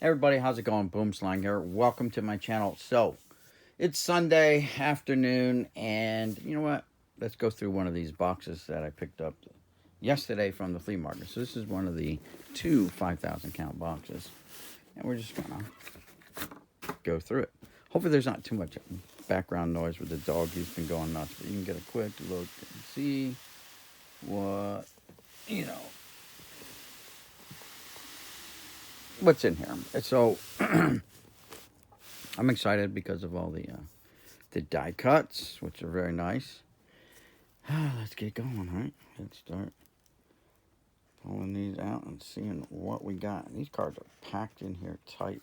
Everybody, how's it going? Boomslang here. Welcome to my channel. So, it's Sunday afternoon, and you know what? Let's go through one of these boxes that I picked up yesterday from the flea market. So, this is one of the two 5,000 count boxes, and we're just gonna go through it. Hopefully, there's not too much background noise with the dog. He's been going nuts, but you can get a quick look and see what, you know, what's in here. So, I'm excited because of all the die cuts, which are very nice. Let's get going, right? Let's start pulling these out and seeing what we got. These cards are packed in here tight.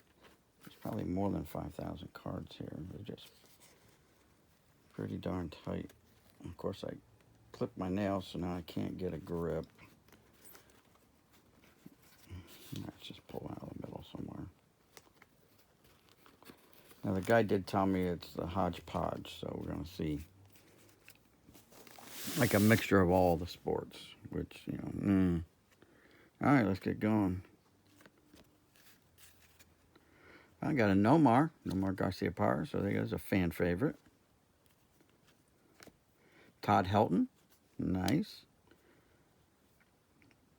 There's probably more than 5,000 cards here. They're just pretty darn tight. Of course, I clipped my nails, so now I can't get a grip. Let's just pull out of the middle somewhere. Now, the guy did tell me it's the hodgepodge, so we're going to see. Like a mixture of all the sports, which, you know, All right, let's get going. I got a Nomar Garcia Parra, so there goes a fan favorite. Todd Helton, nice.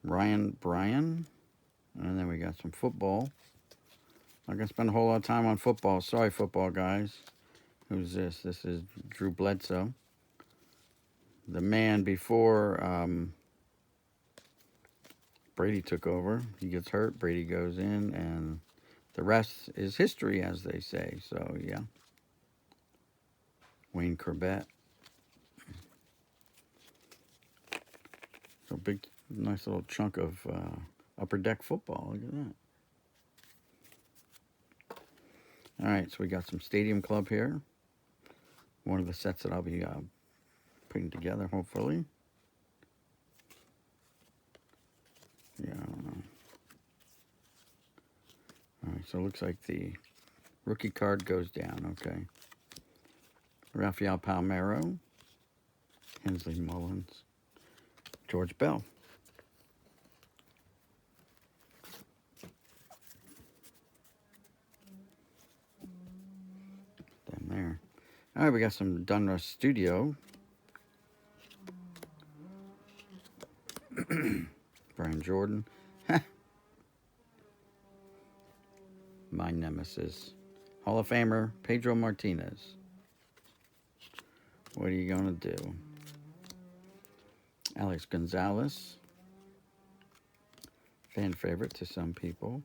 Ryan Bryan, and then we got some football. I'm not going to spend a whole lot of time on football. Sorry, football guys. Who's this? This is Drew Bledsoe. The man before Brady took over. He gets hurt, Brady goes in, and the rest is history, as they say. So, yeah. Wayne Corbett. So, big, nice little chunk of upper deck football. Look at that. All right, so we got some Stadium Club here. One of the sets that I'll be putting together, hopefully. Yeah, I don't know. All right, so it looks like the rookie card goes down. Okay. Rafael Palmeiro, Hensley Mullins, George Bell. Down there. All right, we got some Dunruss Studio. Brian Jordan. My nemesis. Hall of Famer, Pedro Martinez. What are you going to do? Alex Gonzalez. Fan favorite to some people.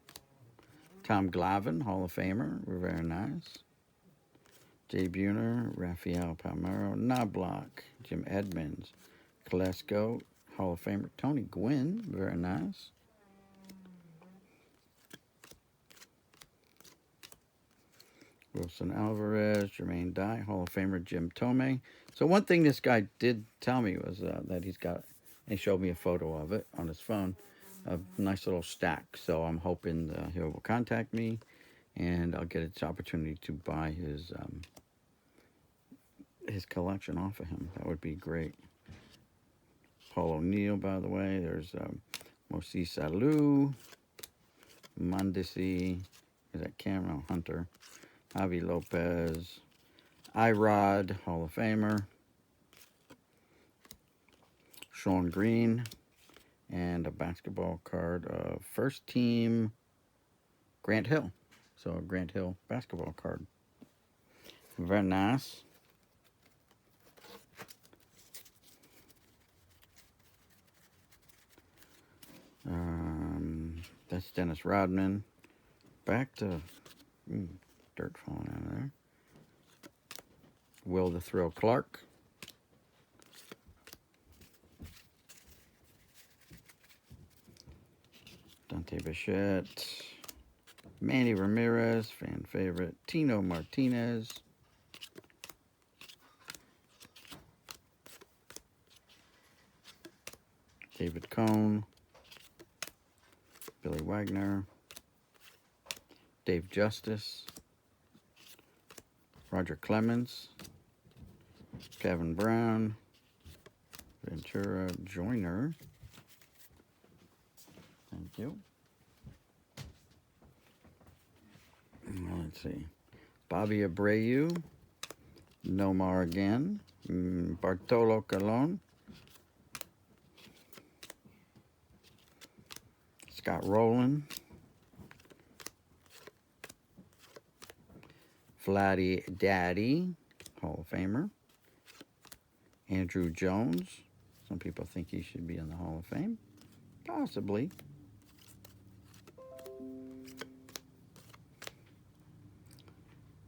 Tom Glavine, Hall of Famer. Very nice. Jay Buhner, Rafael Palmeiro, Knobloch, Jim Edmonds, Kolesko, Hall of Famer. Tony Gwynn, very nice. Wilson Alvarez, Jermaine Dye, Hall of Famer Jim Tomei. So one thing this guy did tell me was that he's got, he showed me a photo of it on his phone, a nice little stack. So I'm hoping he will contact me, and I'll get its opportunity to buy his collection off of him. That would be great. Paul O'Neill, by the way. There's Mosi Salou, Mondesi, is that Cameron Hunter, Javi Lopez, Irod, Hall of Famer, Sean Green, and a basketball card of first team Grant Hill. So a Grant Hill basketball card. Very nice. That's Dennis Rodman. Back to dirt falling out of there. Will the Thrill Clark. Dante Bichette. Manny Ramirez, fan favorite. Tino Martinez. David Cohn. Billy Wagner. Dave Justice. Roger Clemens. Kevin Brown. Ventura Joyner. Thank you. Let's see. Bobby Abreu. Nomar again. Bartolo Colon. Scott Rowland. Vladdy Daddy, Hall of Famer. Andrew Jones. Some people think he should be in the Hall of Fame. Possibly.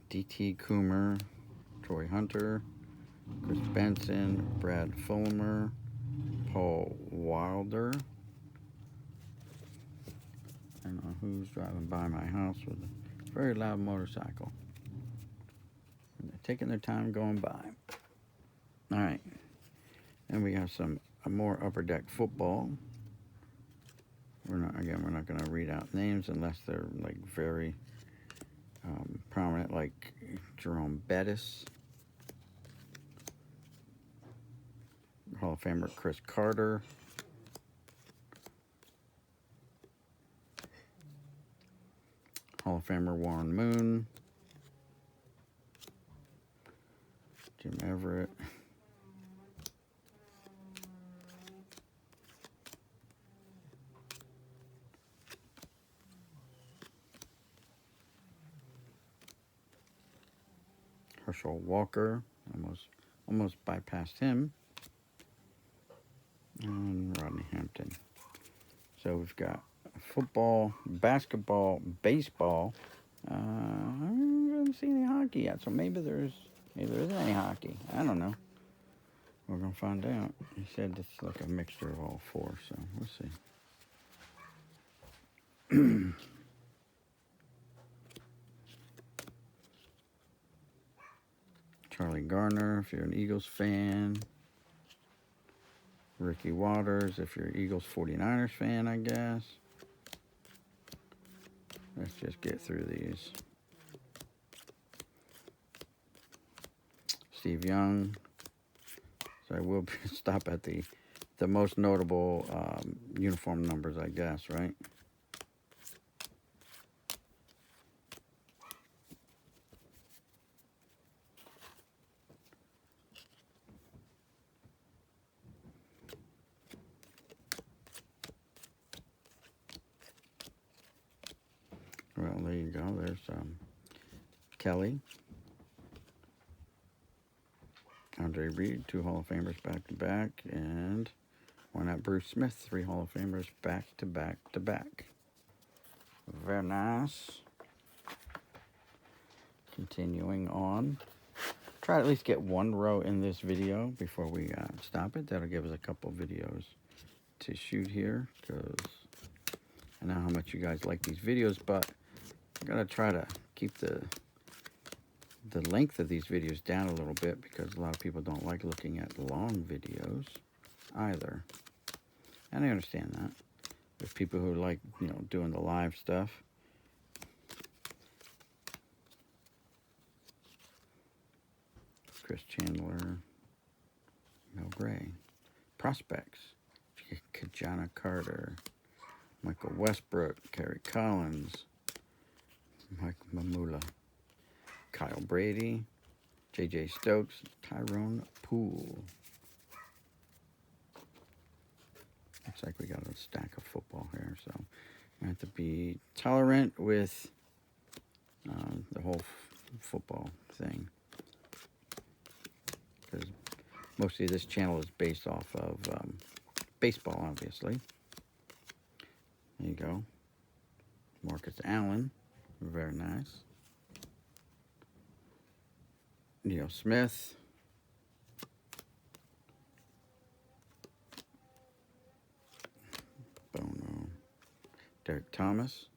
D.T. Coomer. Troy Hunter. Chris Benson. Brad Fulmer. Paul Wilder. I don't know who's driving by my house with a very loud motorcycle. And they're taking their time going by. All right. And we have a more upper deck football. We're not going to read out names unless they're like very prominent, like Jerome Bettis, Hall of Famer Chris Carter, Hall of Famer Warren Moon, Jim Everett, Herschel Walker, almost bypassed him, and Rodney Hampton. So we've got football, basketball, baseball. I haven't seen any hockey yet, so maybe there isn't any hockey. I don't know. We're gonna find out. He said it's like a mixture of all four, so we'll see. Charlie Garner, if you're an Eagles fan. Ricky Waters, if you're an Eagles 49ers fan, I guess. Let's just get through these. Steve Young. So I will stop at the most notable uniform numbers, I guess, right? Well, there you go. There's Kelly. Andre Reed, 2 Hall of Famers back-to-back. And why not Bruce Smith, 3 Hall of Famers back-to-back-to-back. Very nice. Continuing on. Try to at least get one row in this video before we stop it. That'll give us a couple videos to shoot here, because I know how much you guys like these videos, but I'm going to try to keep the length of these videos down a little bit, because a lot of people don't like looking at long videos either. And I understand that. There's people who like, doing the live stuff. Chris Chandler, Mel Gray. Prospects. Kajana Carter. Michael Westbrook. Kerry Collins. Mike Mamula. Kyle Brady. J.J. Stokes. Tyrone Poole. Looks like we got a stack of football here, so I have to be tolerant with the whole football thing, because mostly this channel is based off of baseball, obviously. There you go. Marcus Allen, very nice. Neil Smith. Bono. Derek Thomas.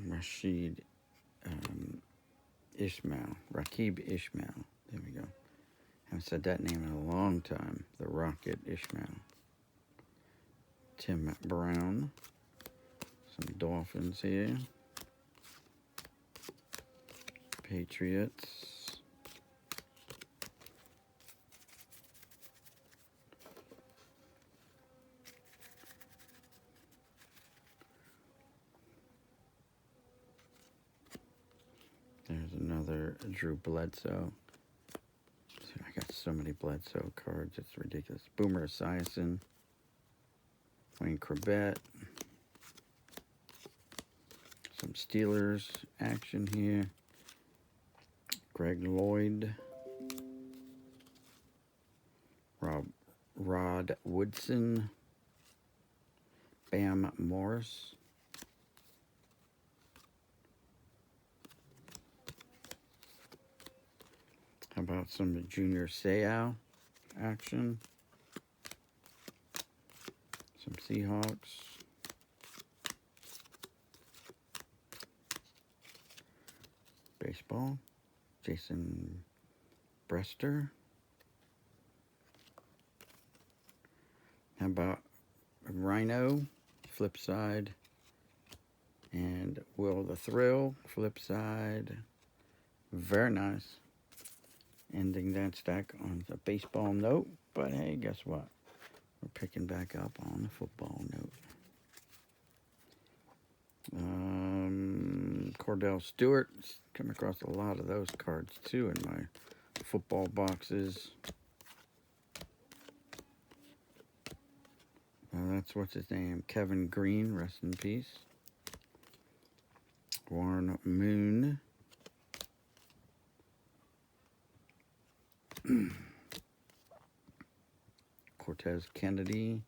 Rashid Ishmael. Rakib Ishmael. There we go. Haven't said that name in a long time. The Rocket Ishmael. Tim Brown. Some Dolphins here. Patriots. Another Drew Bledsoe. I got so many Bledsoe cards, it's ridiculous. Boomer Esiason. Wayne Corbett. Some Steelers action here. Greg Lloyd. Rod Woodson. Bam Morris. How about some Junior Seau action? Some Seahawks. Baseball. Jason Brester. How about Rhino, flip side, and Will the Thrill, flip side. Very nice. Ending that stack on the baseball note, but hey, guess what? We're picking back up on the football note. Cordell Stewart, come across a lot of those cards too in my football boxes. That's what's his name, Kevin Green, rest in peace. Warren Moon. Cortez Kennedy.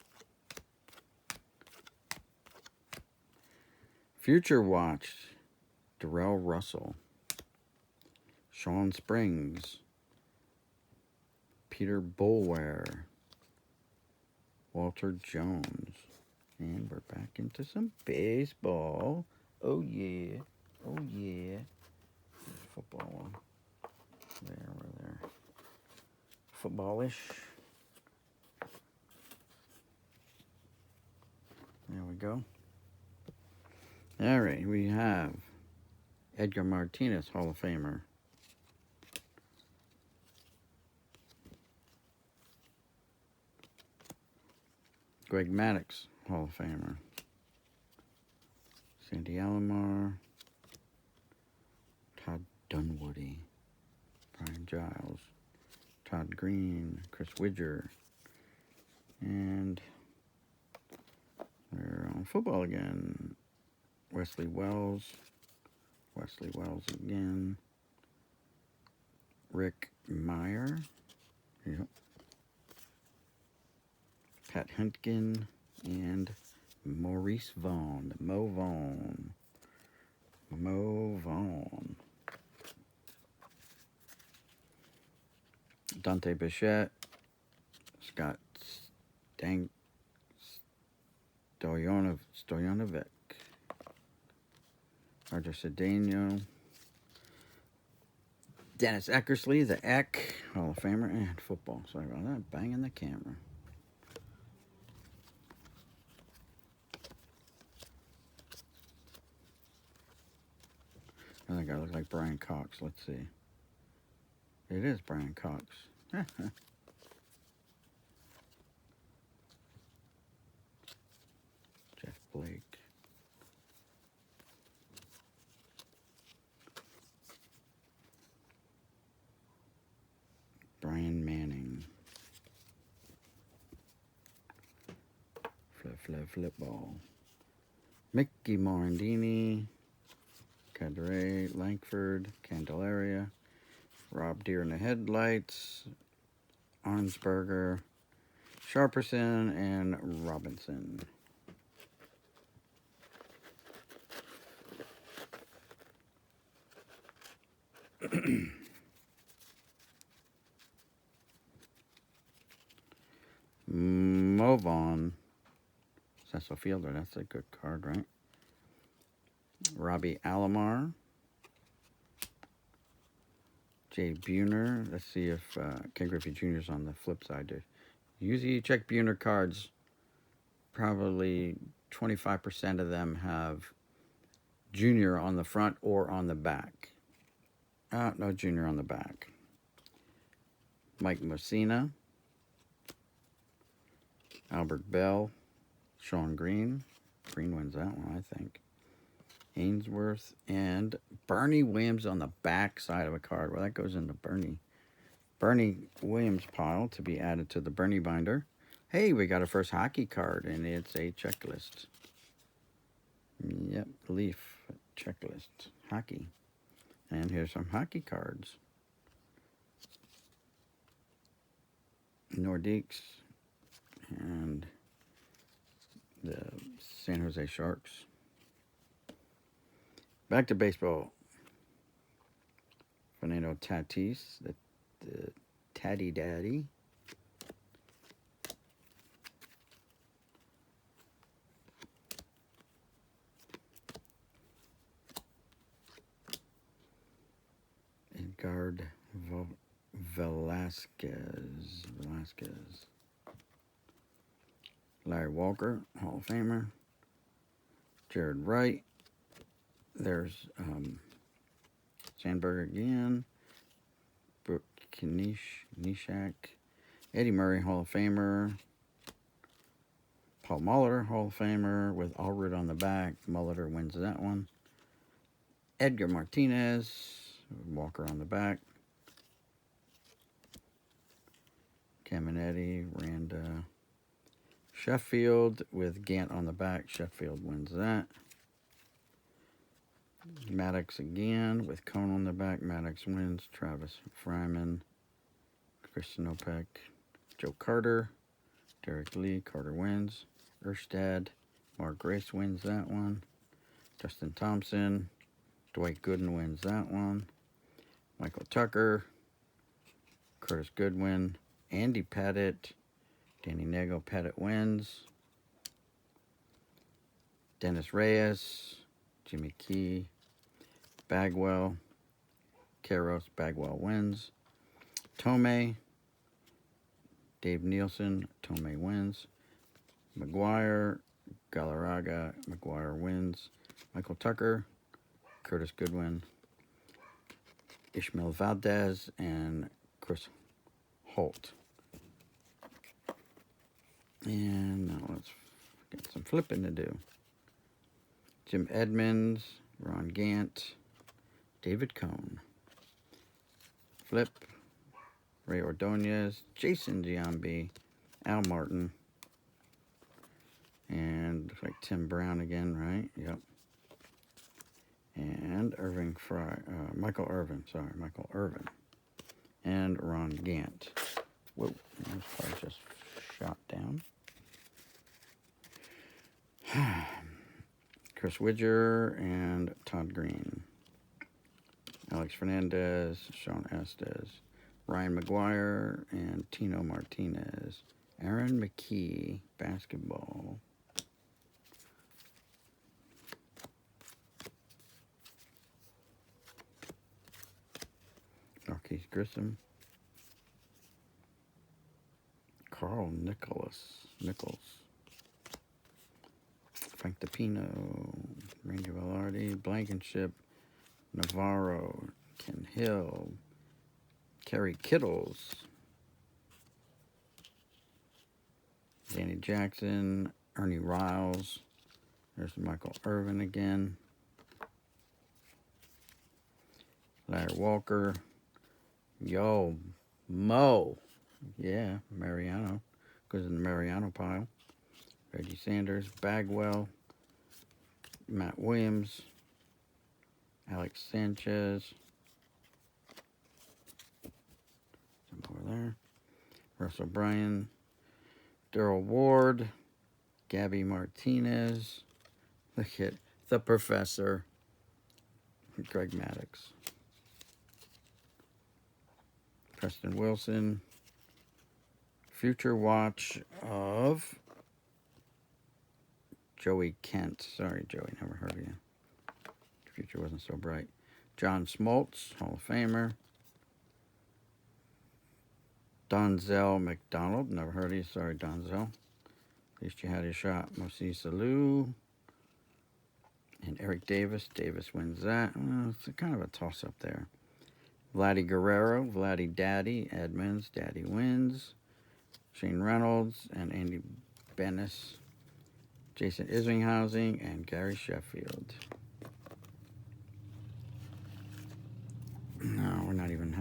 Future Watch, Darrell Russell. Sean Springs. Peter Boulware. Walter Jones. And we're back into some baseball. Oh yeah. Oh yeah. There's football one. There, we're there. Footballish. There we go. All right, we have Edgar Martinez, Hall of Famer. Greg Maddux, Hall of Famer. Sandy Alomar. Todd Dunwoody. Brian Giles. Todd Green. Chris Widger. And we're on football again. Wesley Wells. Wesley Wells again. Rick Meyer. Yep. Pat Huntkin and Maurice Vaughn. Mo Vaughn. Mo Vaughn. Dante Bichette. Scott Stojanovic. Roger Cedeno. Dennis Eckersley, the Eck, Hall of Famer, and football. Sorry about that. Banging the camera. I think I look like Brian Cox. Let's see. It is Brian Cox. Jeff Blake. Brian Manning. Flip ball. Mickey Morandini. Cadre, Langford, Candelaria, Rob Deere in the Headlights, Arnsberger, Sharperson, and Robinson. Movon, Cecil Fielder, that's a good card, right? Robbie Alomar. Jay Buhner. Let's see if Ken Griffey Jr. is on the flip side. Dude. Usually you check Buhner cards, probably 25% of them have Junior on the front or on the back. No Junior on the back. Mike Messina. Albert Bell. Sean Green. Green wins that one, I think. Ainsworth, and Bernie Williams on the back side of a card. Well, that goes in the Bernie Williams pile to be added to the Bernie binder. Hey, we got our first hockey card, and it's a checklist. Yep, Leaf checklist, hockey. And here's some hockey cards. Nordiques and the San Jose Sharks. Back to baseball. Fernando Tatis, the Tatty Daddy. Edgar Velasquez. Larry Walker, Hall of Famer. Jared Wright. There's Sandberg again. Brooke Nishak. Eddie Murray, Hall of Famer. Paul Molitor, Hall of Famer, with Allred on the back. Molitor wins that one. Edgar Martinez, Walker on the back. Caminetti, Randa. Sheffield with Gant on the back. Sheffield wins that. Maddox again with Cone on the back. Maddox wins. Travis Fryman. Christian Opek. Joe Carter. Derek Lee. Carter wins. Erstad. Mark Grace wins that one. Justin Thompson. Dwight Gooden wins that one. Michael Tucker. Curtis Goodwin. Andy Pettit. Danny Nego. Pettit wins. Dennis Reyes. Jimmy Key. Bagwell. Karros. Bagwell wins. Tomei. Dave Nielsen. Tomei wins. McGuire. Galarraga. McGuire wins. Michael Tucker. Curtis Goodwin. Ishmael Valdez. And Chris Holt. And now let's get some flipping to do. Jim Edmonds. Ron Gant. David Cone. Flip. Ray Ordonez. Jason Giambi. Al Martin. And looks like Tim Brown again, right? Yep. And Michael Irvin. And Ron Gant. Whoa, this card just shot down. Chris Widger and Todd Green. Alex Fernandez, Sean Estes, Ryan McGuire, and Tino Martinez. Aaron McKee, basketball. Marquise Grissom. Carl Nichols. Frank DePino. Ranger Velarde. Blankenship. Navarro. Ken Hill. Kerry Kittles. Danny Jackson. Ernie Riles. There's Michael Irvin again. Larry Walker. Yo, Mo. Yeah, Mariano. Goes in the Mariano pile. Reggie Sanders. Bagwell. Matt Williams. Alex Sanchez. Some more there. Russell Bryan. Daryl Ward. Gabby Martinez. Look at the professor. Greg Maddux. Preston Wilson. Future watch of Joey Kent. Sorry, Joey, never heard of you. Future wasn't so bright. John Smoltz, Hall of Famer. Donzel McDonald, never heard of you. Sorry, Donzel. At least you had your shot. Mosi Salou. And Eric Davis. Davis wins that. Well, it's kind of a toss-up there. Vladdy Guerrero. Vladdy Daddy. Edmonds. Daddy wins. Shane Reynolds and Andy Bennis. Jason Isringhausen and Gary Sheffield.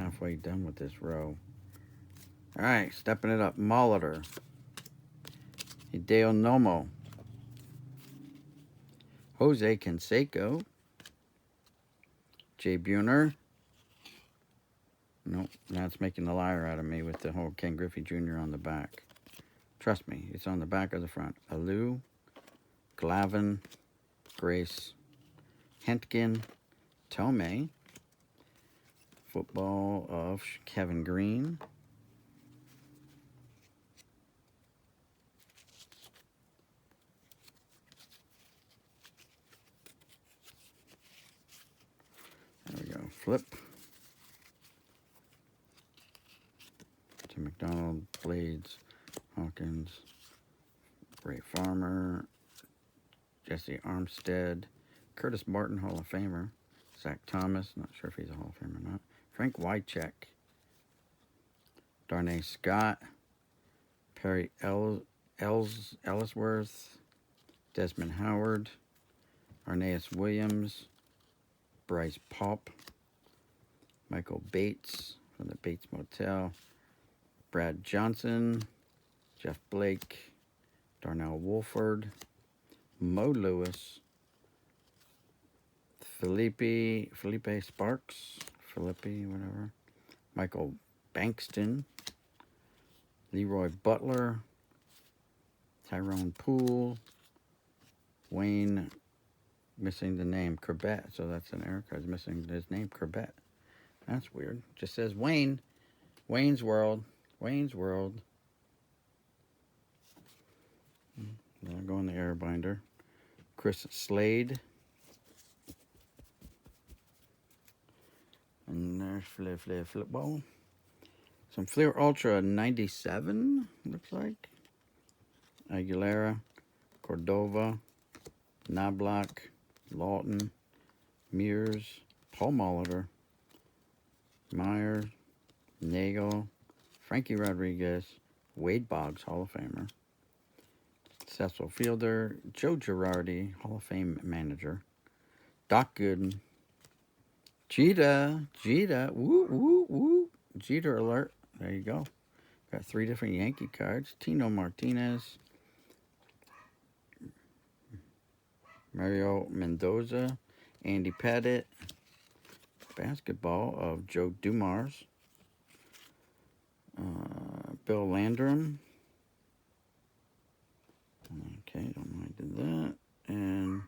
halfway done with this row. All right, stepping it up. Molitor. Hideo Nomo. Jose Canseco. Jay Buhner. Nope, that's making a liar out of me with the whole Ken Griffey Jr. on the back. Trust me, it's on the back or the front. Alou, Glavin, Grace, Hentgen, Tomei. Football of Kevin Green. There we go. Flip. Tim McDonald, Blades, Hawkins, Ray Farmer, Jesse Armstead, Curtis Martin, Hall of Famer, Zach Thomas, not sure if he's a Hall of Famer or not, Frank Wycheck, Darnay Scott, Perry Ellsworth, Desmond Howard, Arnaeus Williams, Bryce Paup, Michael Bates from the Bates Motel, Brad Johnson, Jeff Blake, Darnell Wolford, Mo Lewis, Felipe Sparks, whatever, Michael Bankston, Leroy Butler, Tyrone Poole, Wayne, missing the name, Corbett, so that's an error card, missing his name, Corbett. That's weird. Just says Wayne. Wayne's World. Wayne's World. I'll go in the error binder. Chris Slade. And there's Flipball. Some Fleer Ultra 97, looks like. Aguilera, Cordova, Knobloch, Lawton, Mears, Paul Molitor, Myers, Nagel, Frankie Rodriguez, Wade Boggs, Hall of Famer, Cecil Fielder, Joe Girardi, Hall of Fame manager, Doc Gooden, Jeter, woo, woo, woo, Jeter alert, there you go. Got 3 different Yankee cards, Tino Martinez, Mario Mendoza, Andy Pettit, basketball of Joe Dumars, Bill Landrum. Okay, don't mind that. And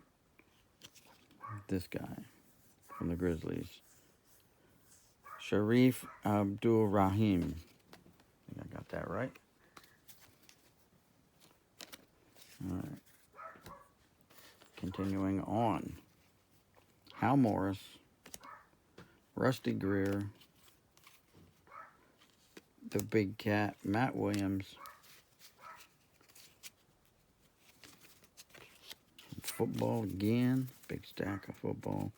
this guy from the Grizzlies, Sharif Abdul Rahim. I think I got that right. All right. Continuing on. Hal Morris, Rusty Greer, the Big Cat, Matt Williams, football again, big stack of football.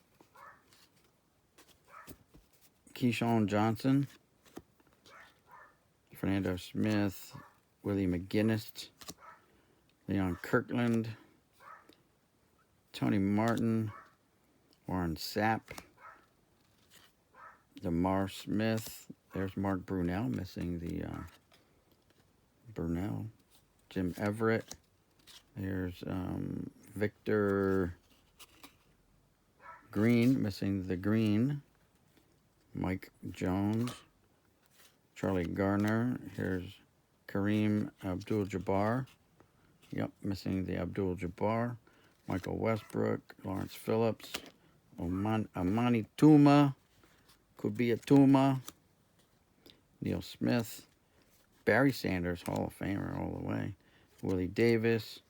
Keyshawn Johnson, Fernando Smith, Willie McGinnis, Leon Kirkland, Tony Martin, Warren Sapp, DeMar Smith. There's Mark Brunell, missing the Brunell. Jim Everett. There's Victor Green, missing the green. Mike Jones. Charlie Garner. Here's Kareem Abdul-Jabbar. Yep, missing the Abdul-Jabbar. Michael Westbrook. Lawrence Phillips. Amani Tuma. Could be a Tuma. Neil Smith. Barry Sanders, Hall of Famer all the way. Willie Davis.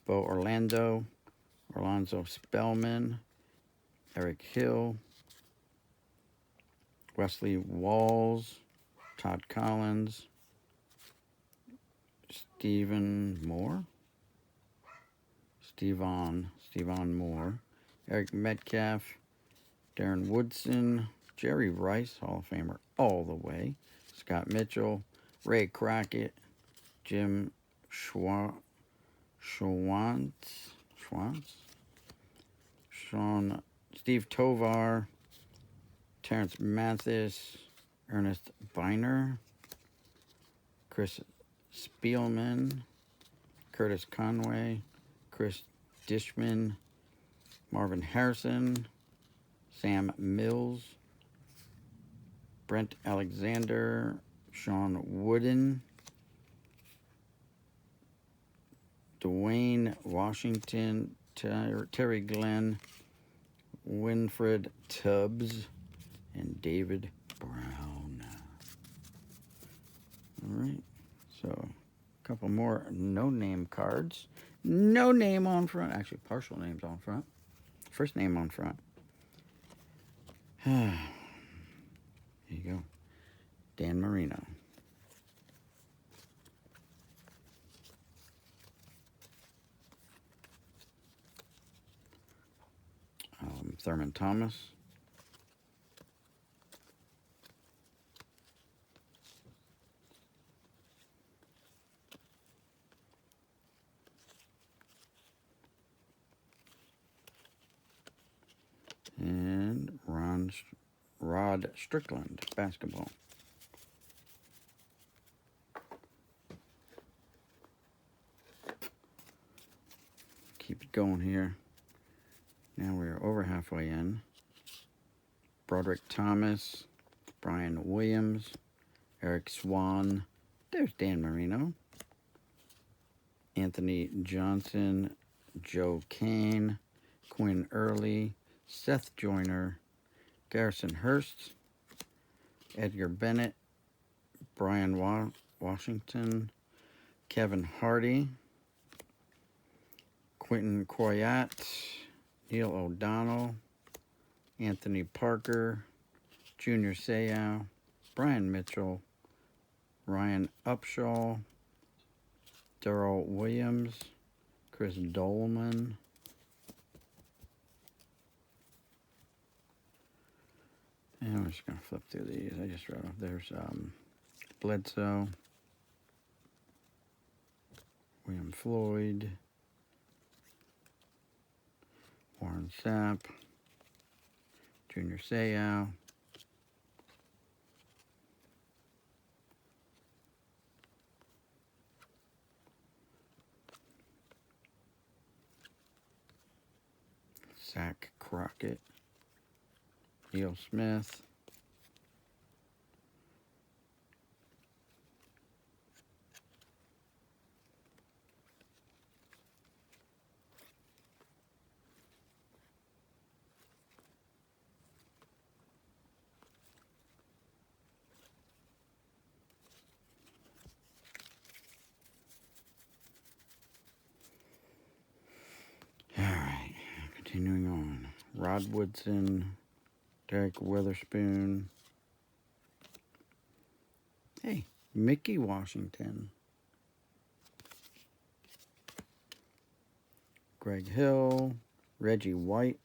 Bo Orlando. Orlando Spellman. Eric Hill. Wesley Walls. Todd Collins. Stephen Moore. Stevon Moore. Eric Metcalf. Darren Woodson. Jerry Rice, Hall of Famer all the way. Scott Mitchell. Ray Crockett. Jim Schwantz. Steve Tovar. Terrence Mathis. Ernest Biner, Chris Spielman, Curtis Conway, Chris Dishman, Marvin Harrison, Sam Mills, Brent Alexander, Sean Wooden, Dwayne Washington, Terry Glenn, Winfred Tubbs, and David Brown. All right, so a couple more no-name cards. No name on front. Actually, partial names on front. First name on front. Here you go. Dan Marino. Thurman Thomas. And Rod Strickland, basketball. Keep it going here. Now we're over halfway in. Broderick Thomas, Brian Williams, Eric Swan. There's Dan Marino. Anthony Johnson, Joe Kane, Quinn Early, Seth Joyner, Garrison Hurst, Edgar Bennett, Brian Washington, Kevin Hardy, Quentin Coyat, Neil O'Donnell, Anthony Parker, Junior Seau, Brian Mitchell, Ryan Upshaw, Darrell Williams, Chris Dolman, and I'm just going to flip through these. I just wrote off. There's Bledsoe, William Floyd, Warren Sapp, Junior Seau, Zach Crockett, Neil Smith, all right, continuing on. Rod Woodson, Derek Witherspoon. Hey, Mickey Washington. Greg Hill, Reggie White,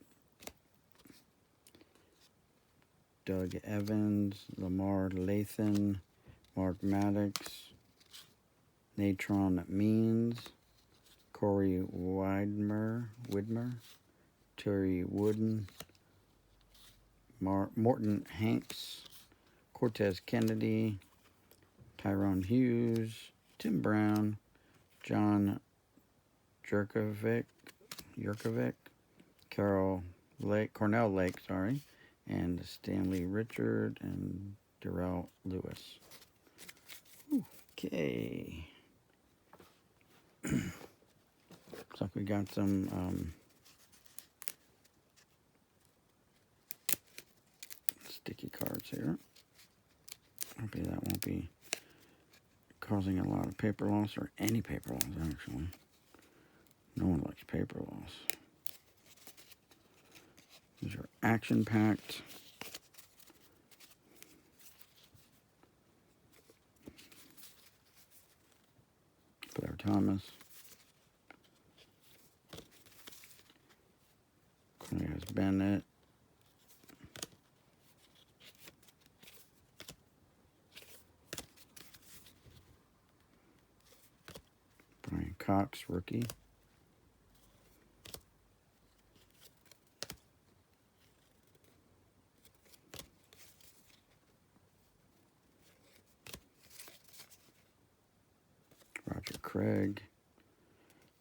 Doug Evans, Lamar Lathan, Mark Maddox, Natron Means, Corey Widmer, Terry Wooden, Morton Hanks, Cortez Kennedy, Tyrone Hughes, Tim Brown, John Jurkovic, Cornell Lake, and Stanley Richard and Darrell Lewis. Okay. Looks like we got some sticky cards here. Hopefully that won't be causing a lot of paper loss, or any paper loss, actually. No one likes paper loss. These are action-packed. Blair Thomas. Cornelius Bennett. Brian Cox, rookie. Craig,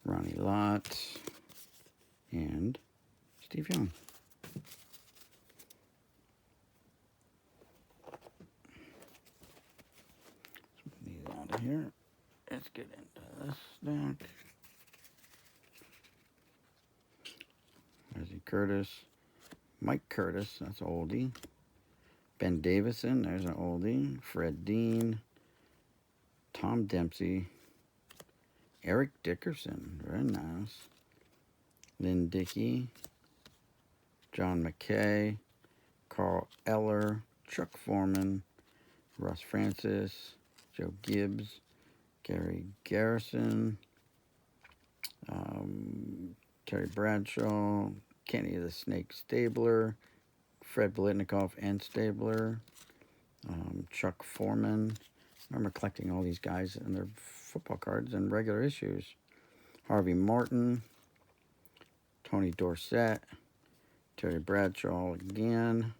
Ronnie Lott, and Steve Young. Let's put these out of here. Let's get into this stack. There's Curtis. Mike Curtis, that's an oldie. Ben Davison, there's an oldie. Fred Dean. Tom Dempsey. Eric Dickerson, very nice. Lynn Dickey. John McKay. Carl Eller. Chuck Foreman. Russ Francis. Joe Gibbs. Gary Garrison. Terry Bradshaw. Kenny the Snake Stabler. Fred Bolitnikoff and Stabler. Chuck Foreman. I remember collecting all these guys and their football cards and regular issues. Harvey Martin. Tony Dorsett. Terry Bradshaw again.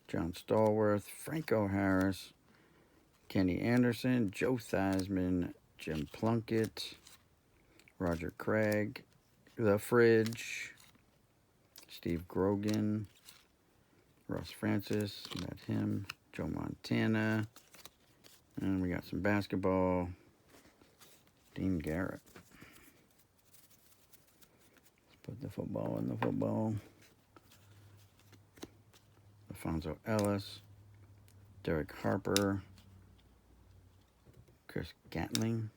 John Stallworth. Franco Harris. Kenny Anderson. Joe Theismann. Jim Plunkett. Roger Craig. The Fridge. Steve Grogan. Russ Francis. Met him. Joe Montana. And we got some basketball. Dean Garrett. Let's put the football in the football. Alfonso Ellis. Derek Harper. Chris Gatling.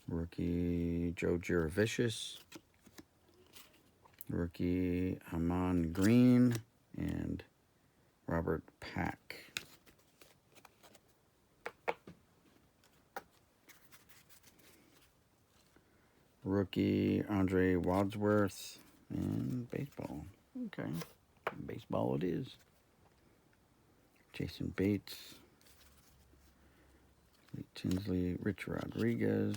Rookie Joe Juravicius. Rookie Amon Green. And Robert Pack. Rookie Andre Wadsworth. And baseball. Okay. Baseball it is. Jason Bates. Lee Tinsley. Rich Rodriguez.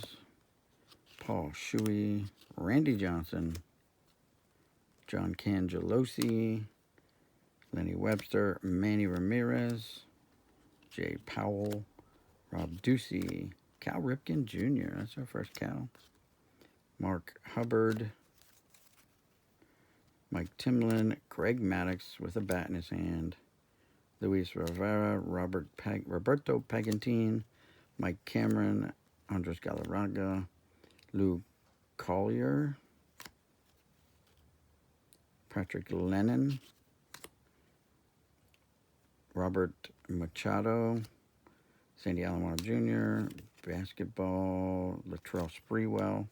Paul Shuey. Randy Johnson. John Cangelosi. Lenny Webster. Manny Ramirez. Jay Powell. Rob Ducey. Cal Ripken Jr. That's our first Cal. Mark Hubbard. Mike Timlin. Greg Maddox with a bat in his hand. Luis Rivera. Roberto Pagantine. Mike Cameron. Andres Galarraga. Lou Collier. Patrick Lennon. Robert Machado. Sandy Alomar Jr. Basketball. Latrell Sprewell.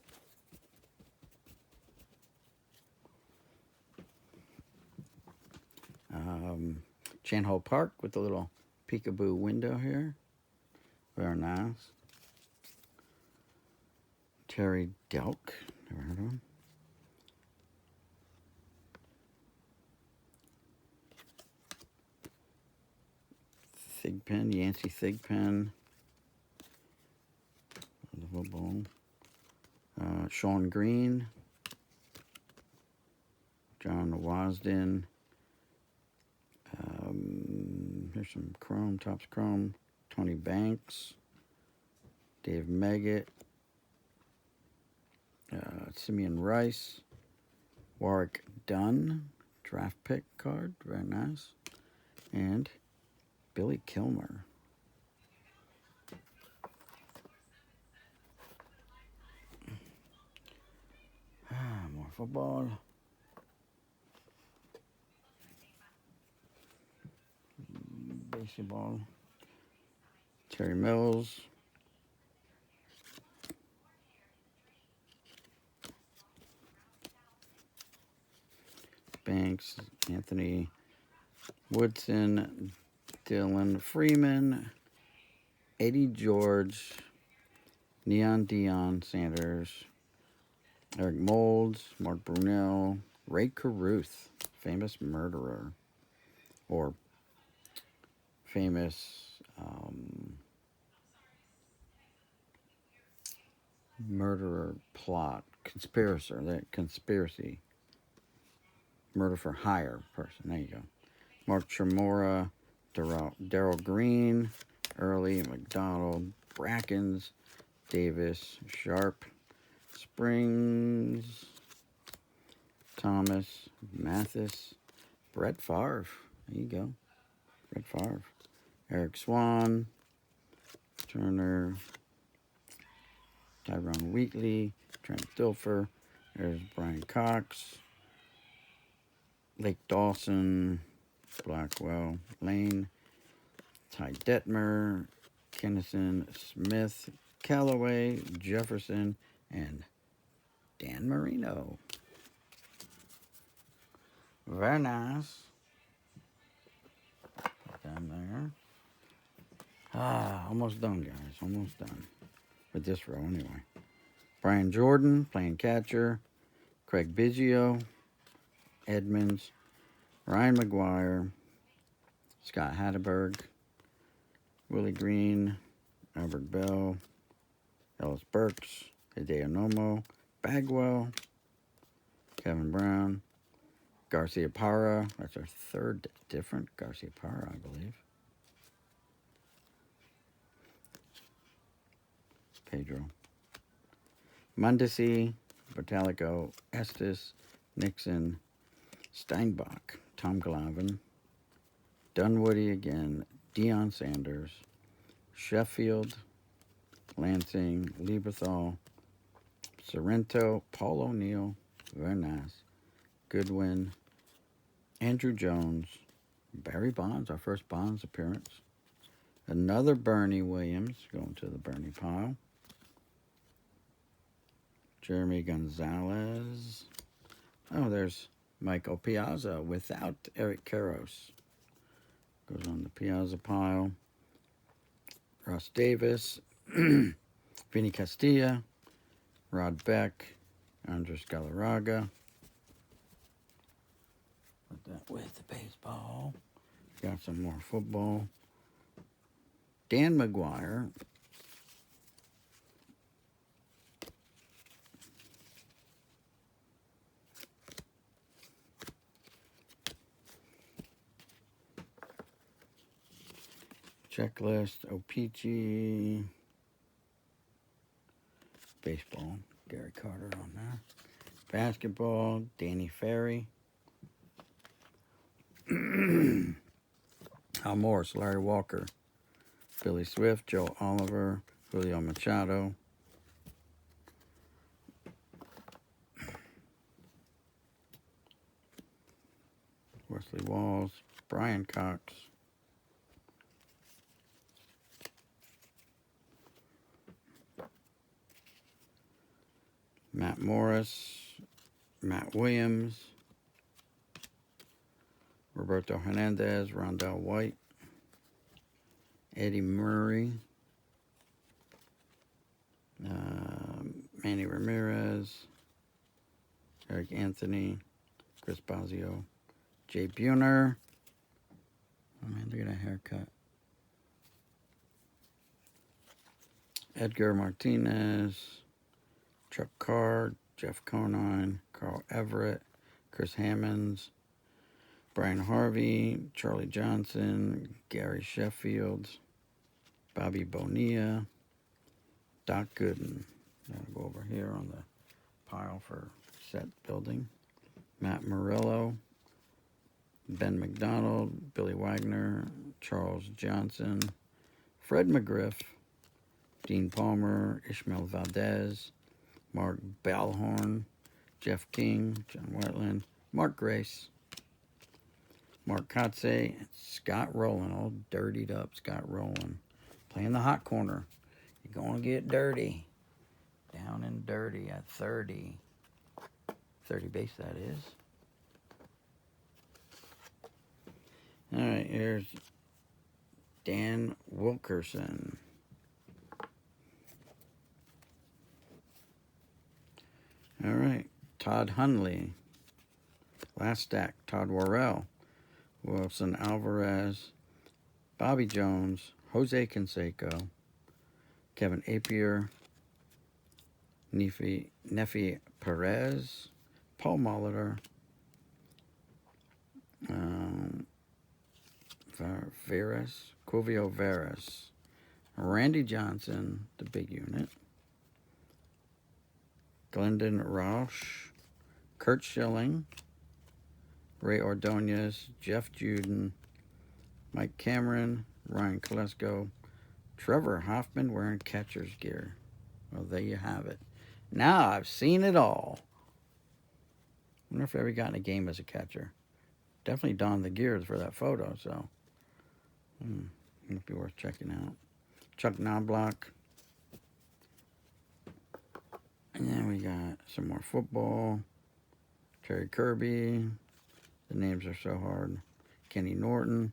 Chan-Ho Park with the little peekaboo window here. Very nice. Terry Delk. Never heard of him. Thigpen. Yancey Thigpen. The football. Sean Green. John Wasden. Here's some Chrome, Topps Chrome. Tony Banks. Dave Meggett. Simeon Rice. Warwick Dunn. Draft pick card. Very nice. And Billy Kilmer. More football. Baseball. Terry Mills. Banks. Anthony Woodson. Dylan Freeman. Eddie George. Neon Deion Sanders. Eric Molds. Mark Brunell. Ray Caruth. Famous murderer. Or famous murderer plot. Conspiracy. Murder for hire person. There you go. Mark Tremora. Darrell Green. Early McDonald. Brackens. Davis, Sharp, Springs, Thomas, Mathis, Brett Favre. There you go. Brett Favre. Eric Swan, Turner, Tyrone Wheatley, Trent Dilfer. There's Brian Cox, Lake Dawson, Blackwell, Lane, Ty Detmer, Kennison, Smith, Callaway, Jefferson, and Dan Marino. Very nice. Put them there. Almost done, guys. Almost done. With this row, anyway. Brian Jordan, playing catcher. Craig Biggio, Edmonds, Ryan McGuire, Scott Hatteberg, Willie Green, Albert Bell, Ellis Burks, Hideo Nomo, Bagwell, Kevin Brown, Garcia Parra. That's our third different Garcia Parra, I believe. Pedro. Mundesi, Vitalico, Estes, Nixon, Steinbach, Tom Glavine, Dunwoody again, Deion Sanders, Sheffield, Lansing, Lieberthal, Sorrento, Paul O'Neill, very nice, Goodwin, Andrew Jones, Barry Bonds, our first Bonds appearance, another Bernie Williams, going to the Bernie pile, Jeremy Gonzalez, oh, there's Michael Piazza without Eric Karros, goes on the Piazza pile, Ross Davis, Vinny Castilla, Rod Beck, Andres Galarraga. Put that with the baseball. Got some more football. Dan McGuire. Checklist, O-Pee-Chee. Baseball, Gary Carter on there. Basketball, Danny Ferry. Al Morris, Larry Walker. Billy Swift, Joe Oliver, Julio Machado. Wesley Walls, Brian Cox. Matt Morris, Matt Williams, Roberto Hernandez, Rondell White, Eddie Murray, Manny Ramirez, Eric Anthony, Chris Bosio, Jay Buhner. Oh man, look at that haircut. Edgar Martinez, Chuck Carr, Jeff Conine, Carl Everett, Chris Hammonds, Brian Harvey, Charlie Johnson, Gary Sheffield, Bobby Bonilla, Doc Gooden. I'll go over here on the pile for set building. Matt Murillo, Ben McDonald, Billy Wagner, Charles Johnson, Fred McGriff, Dean Palmer, Ishmael Valdez, Mark Ballhorn, Jeff King, John Wetland, Mark Grace, Mark Kotze, Scott Rowland, all dirtied up Scott Rowland. Playing the hot corner. You're going to get dirty. Down and dirty at 30. 30 base, that is. All right, here's Dan Wilkerson. All right, Todd Hundley. Last stack, Todd Worrell, Wilson Alvarez, Bobby Jones, Jose Canseco, Kevin Apier, Nefi Perez, Paul Molitor, Veras, Covio Veras, Randy Johnson, the big unit, Glendon Roush, Kurt Schilling, Ray Ordonez, Jeff Juden, Mike Cameron, Ryan Kolesko, Trevor Hoffman wearing catcher's gear. Well, there you have it. Now I've seen it all. I wonder if I ever got in a game as a catcher. Definitely donned the gears for that photo, so it'd be worth checking out. Chuck Knobloch. And then we got some more football. Terry Kirby. The names are so hard. Kenny Norton.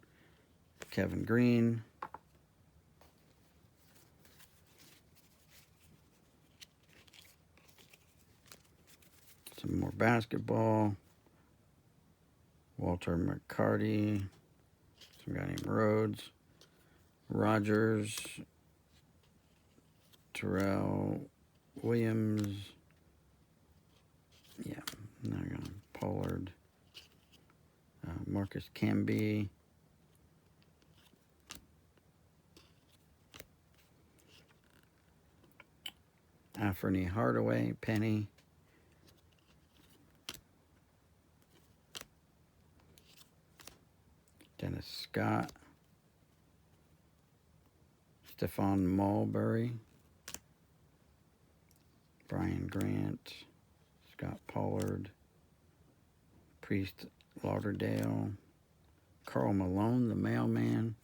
Kevin Green. Some more basketball. Walter McCarty. Some guy named Rhodes. Rogers. Terrell Williams. Yeah, now I got Pollard. Marcus Camby. Anthony Hardaway, Penny. Dennis Scott. Stephon Mulberry. Brian Grant. Scott Pollard. Priest Lauderdale. Carl Malone, the mailman.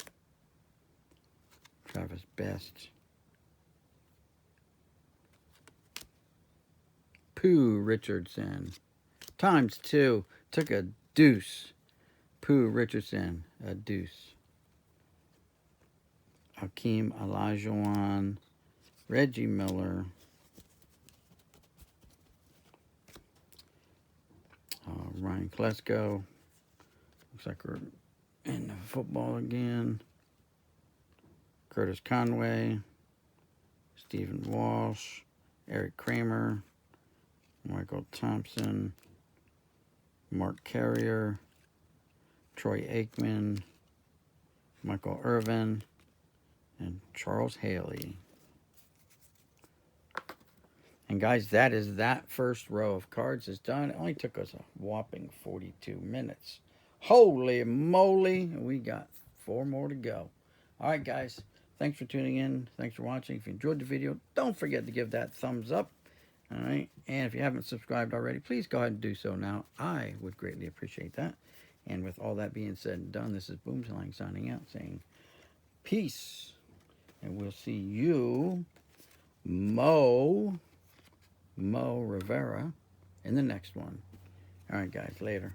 Travis Best. Pooh Richardson. ×2. Took a deuce. Pooh Richardson. A deuce. Hakeem Olajuwon. Reggie Miller. Ryan Klesko. Looks like we're in football again. Curtis Conway. Stephen Walsh. Eric Kramer. Michael Thompson. Mark Carrier. Troy Aikman. Michael Irvin. And Charles Haley. And guys, that is that first row of cards is done. It only took us a whopping 42 minutes. Holy moly. We got 4 more to go. All right, guys. Thanks for tuning in. Thanks for watching. If you enjoyed the video, don't forget to give that thumbs up. All right. And if you haven't subscribed already, please go ahead and do so now. I would greatly appreciate that. And with all that being said and done, this is Boomslang signing out saying peace. And we'll see you, Mo Rivera, in the next one. All right, guys. Later.